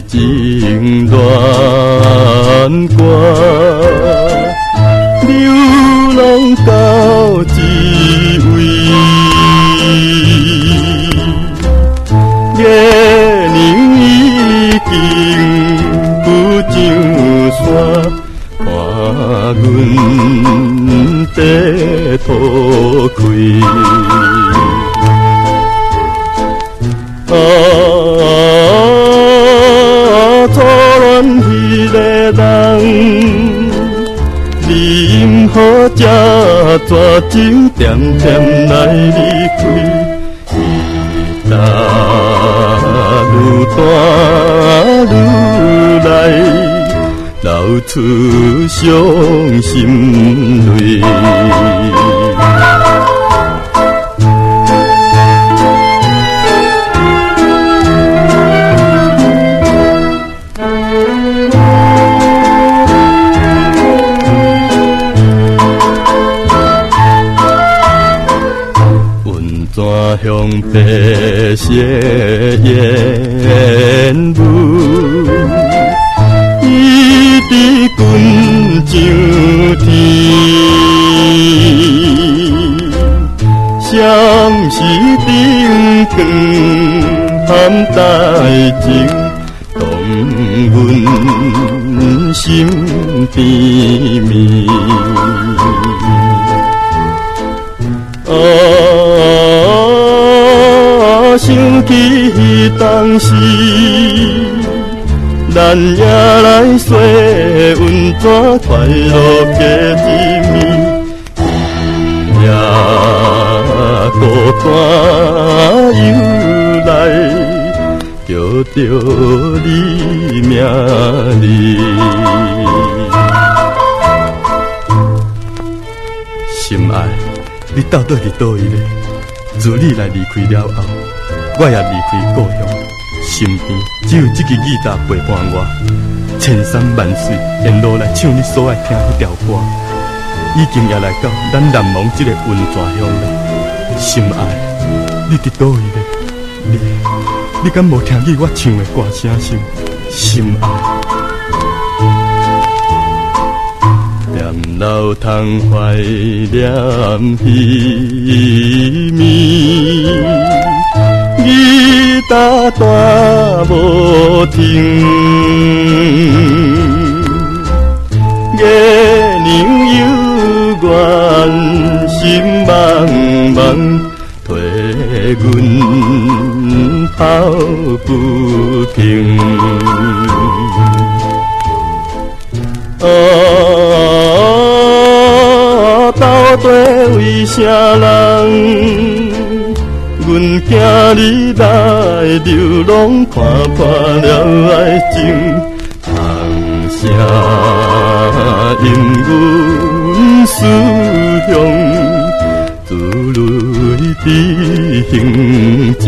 情恋歌，流浪到一位，月亮已经不上山，看阮地土开。初恋迄个人，你因何这绝情点点来离开？伊搭愈大愈来，流出伤心泪。向白色烟雾，一直滚上天。谁是顶光含大情，当阮心甜蜜。想起当时，咱也来细温泉快乐过一暝，也孤单又来，叫着你名字。心爱，你到底是倒位咧？自你来离开了后，我也离开故乡，身边只有这支吉他陪伴我，千山万水沿路来唱你所爱听迄条歌，已经也来到咱难忘这个温泉乡了。心爱，你伫倒位咧？你敢无听见我唱的歌声声？心爱。老窗怀念彼暝，吉他弹无停，月亮幽怨心茫茫，替阮抱不平。到底为啥人？阮惊你来流浪，看破了爱情，通啥因阮思乡，自泪的行程。